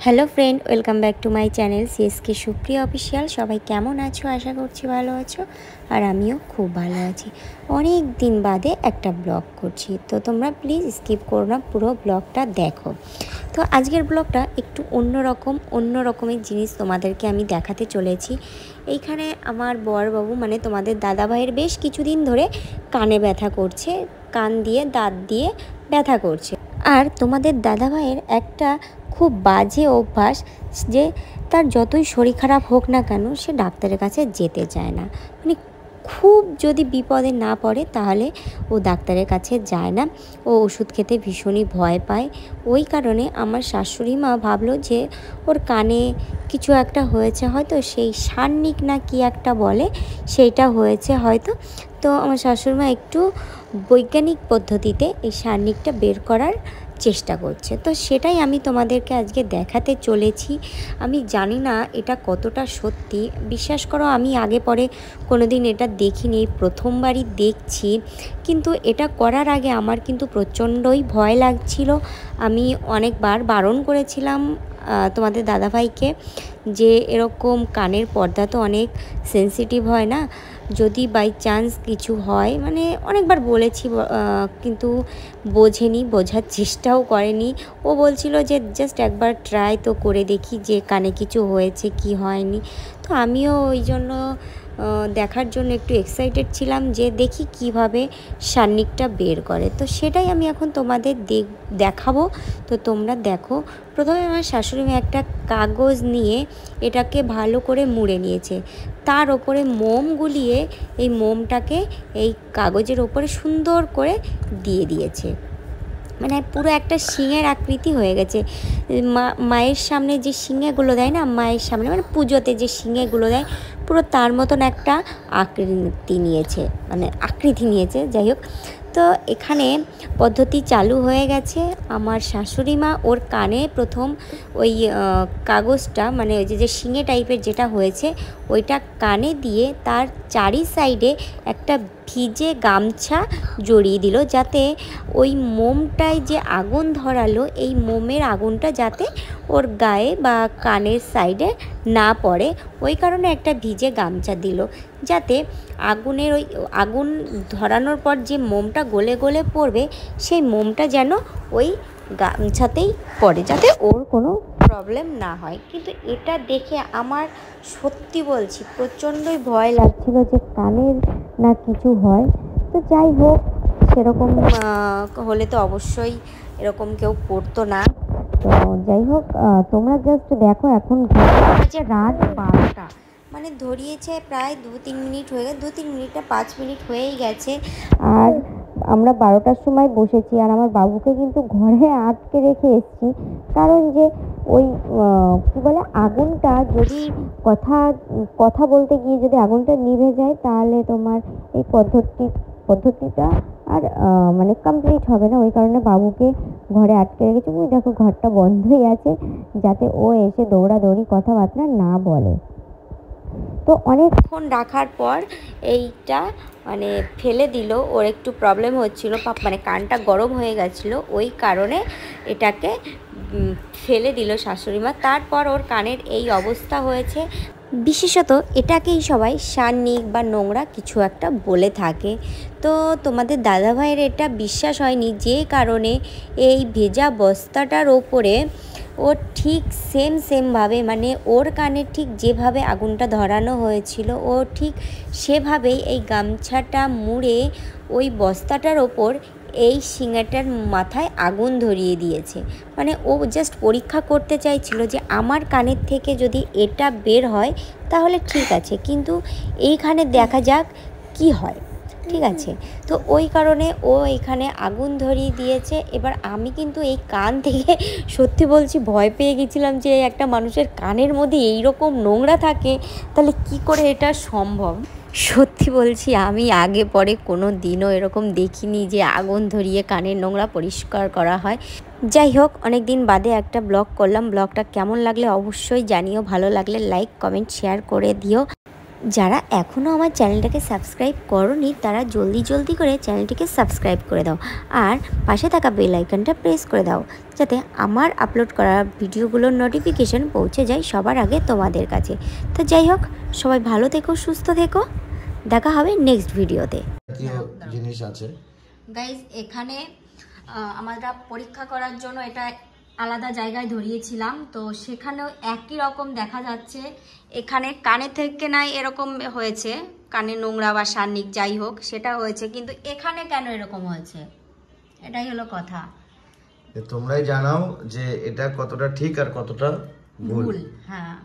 Hello friend, welcome back to my channel CSK Supriya official. সবাই কেমন আছো? আশা করছি ভালো আছো, আর আমিও খুব ভালো আছি। অনেক দিন বাদে একটা ব্লগ করছি, তো তোমরা প্লিজ স্কিপ করো না, পুরো ব্লগটা দেখো। তো আজকের ব্লগটা একটু অন্য রকমের জিনিস তোমাদেরকে আমি দেখাতে চলেছি। এইখানে আমার বরবাবু মানে তোমাদের দাদাভাইয়ের বেশ কিছুদিন ধরে কানে ব্যথা করছে, কান দিয়ে দাঁত দিয়ে ব্যথা করছে। আর তোমাদের দাদাভাইয়ের একটা খুব বাজে অভ্যাস যে তার যতই শরীর খারাপ হোক না কেন সে ডাক্তারের কাছে যেতে চায় না। মানে খুব যদি বিপদে না পড়ে তাহলে ও ডাক্তারের কাছে যায় না, ও ওষুধ খেতে ভীষণই ভয় পায়। ওই কারণে আমার শাশুড়ি মা ভাবলো যে ওর কানে কিছু একটা হয়েছে, হয়তো সেই সান্নিক না কি একটা বলে সেইটা হয়েছে হয়তো। তো আমার শাশুড়ি মা একটু বৈজ্ঞানিক পদ্ধতিতে এই সান্নিকটা বের করার চেষ্টা করছে। তো সেটাই আমি তোমাদেরকে আজকে দেখাতে চলেছি। আমি জানি না এটা কতটা সত্যি, বিশ্বাস করো আমি আগে পরে কোনো দিন এটা দেখিনি, প্রথমবারই দেখছি। কিন্তু এটা করার আগে আমার কিন্তু প্রচণ্ডই ভয় লাগছিল। আমি অনেকবার বারণ করেছিলাম তোমাদের দাদাভাইকে যে এরকম কানের পর্দা তো অনেক সেন্সিটিভ হয় না, যদি বাই চান্স কিছু হয়, মানে অনেকবার বলেছি, কিন্তু বোঝেনি, বোঝার চেষ্টাও করেনি। ও বলছিল যে জাস্ট একবার ট্রাই তো করে দেখি যে কানে কিছু হয়েছে কি হয়নি। তো আমিও ওই জন্য দেখার জন্য একটু এক্সাইটেড ছিলাম যে দেখি কিভাবে সান্নিকটা বের করে। তো সেটাই আমি এখন তোমাদের দেখাবো। তো তোমরা দেখো। প্রথমে আমার শাশুড়ি মা একটা কাগজ নিয়ে এটাকে ভালো করে মুড়ে নিয়েছে, তার ওপরে মোম গুলিয়ে এই মোমটাকে এই কাগজের ওপরে সুন্দর করে দিয়ে দিয়েছে। মানে পুরো একটা শিঙের আকৃতি হয়ে গেছে। মায়ের সামনে যে শিঙেগুলো দেয় না, মায়ের সামনে মানে পুজোতে যে শিঙেগুলো দেয়, পুরো তার মতন একটা আকৃতি নিয়েছে, যাই হোক। তো এখানে পদ্ধতি চালু হয়ে গেছে। আমার শাশুড়ি মা ওর কানে প্রথম ওই কাগজটা, মানে ওই যে শিঙে টাইপের যেটা হয়েছে ওইটা কানে দিয়ে তার চারি সাইডে একটা ভিজে গামছা জড়িয়ে দিল, যাতে ওই মোমটায় যে আগুন ধরালো এই মোমের আগুনটা যাতে ওর গায়ে বা কানের সাইডে না পড়ে, ওই কারণে একটা ভিজে গামছা দিল, যাতে আগুনের ওই আগুন ধরানোর পর যে মোমটা গলে গলে পড়বে সেই মোমটা যেন ওই গামছাতেই পড়ে, যাতে ওর কোনো প্রবলেম না হয়। কিন্তু এটা দেখে আমার সত্যি বলছি প্রচণ্ডই ভয় লাগছিল যে কানের না কিছু হয়। তো যাই হোক, সেরকম হলে তো অবশ্যই এরকম কেউ করতো না। তো যাই হোক, তোমরা জাস্ট দেখো। এখন ঘটছে রাত 12টা, মানে ধরিয়েছে প্রায় 2-3 মিনিট হয়ে গেছে, 2-3 মিনিট না 5 মিনিট হয়েই গেছে। আর আমরা 12টার সময় বসেছি, আর আমার বাবুকে কিন্তু ঘরে আটকে রেখে এসেছি, কারণ যে ওই কী বলে আগুনটা যদি কথা বলতে গিয়ে যদি আগুনটা নিভে যায় তাহলে তোমার এই পদ্ধতিটা আর মানে কমপ্লিট হবে না। ওই কারণে বাবুকে ঘরে আটকে রেখেছি। ওই দেখো ঘরটা বন্ধই আছে, যাতে ও এসে দৌড়াদৌড়ি কথাবার্তা না বলে। তো অনেকক্ষণ রাখার পর এইটা মানে ফেলে দিল। ওর একটু প্রবলেম হচ্ছিল, মানে কানটা গরম হয়ে গেছিলো, ওই কারণে এটাকে ফেলে দিল শাশুড়ি মা। তারপর ওর কানের এই অবস্থা হয়েছে। বিশেষত এটাকেই সবাই সান্নিক বা নোংরা কিছু একটা বলে থাকে। তো তোমাদের দাদাভাইয়ের এটা বিশ্বাস হয়নি, যে কারণে এই ভেজা বস্তাটার ওপরে ও ঠিক সেমভাবে, মানে ওর কানে ঠিক যেভাবে আগুনটা ধরানো হয়েছিল ও ঠিক সেভাবেই এই গামছাটা মুড়ে ওই বস্তাটার ওপর এই শিঙাটার মাথায় আগুন ধরিয়ে দিয়েছে। মানে ও জাস্ট পরীক্ষা করতে চাইছিল যে আমার কানের থেকে যদি এটা বের হয় তাহলে ঠিক আছে, কিন্তু এইখানে দেখা যাক কি হয়, ঠিক আছে। তো ওই কারণে ও এখানে আগুন ধরিয়ে দিয়েছে। এবার আমি কিন্তু এই কান থেকে সত্যি বলছি ভয় পেয়ে গেছিলাম যে একটা মানুষের কানের মধ্যে এইরকম নোংরা থাকে, তাহলে কি করে এটা সম্ভব। সত্যি বলছি আমি আগে পরে কোনো দিনও এরকম দেখিনি যে আগুন ধরিয়ে কানের নোংরা পরিষ্কার করা হয়। যাই হোক, অনেক দিন বাদে একটা ব্লগ করলাম। ব্লগটা কেমন লাগলে অবশ্যই জানিও, ভালো লাগলে লাইক কমেন্ট শেয়ার করে দিও। যারা এখনও আমার চ্যানেলটাকে সাবস্ক্রাইব করোনি তারা জলদি জলদি করে চ্যানেলটিকে সাবস্ক্রাইব করে দাও আর পাশে থাকা বেল আইকনটা প্রেস করে দাও, যাতে আমার আপলোড করা ভিডিওগুলোর নোটিফিকেশন পৌঁছে যায় সবার আগে তোমাদের কাছে। তো যাই হোক, সবাই ভালো থেকো, সুস্থ থেকো, দেখা হবে নেক্সট ভিডিওতে। জিনিস আছে গাইজ, এখানে আমরা পরীক্ষা করার জন্য এটা আলাদা জায়গায় ধরিয়েছিলাম, তো সেখানেও একই রকম দেখা যাচ্ছে। এখানে কানে থেকে নাই এরকম হয়েছে, কানে নোংরা বা সান্নিক যাই হোক সেটা হয়েছে, কিন্তু এখানে কেন এরকম হয়েছে এটাই হলো কথা। তোমরাই জানাও যে এটা কতটা ঠিক আর কতটা ভুল। হ্যাঁ।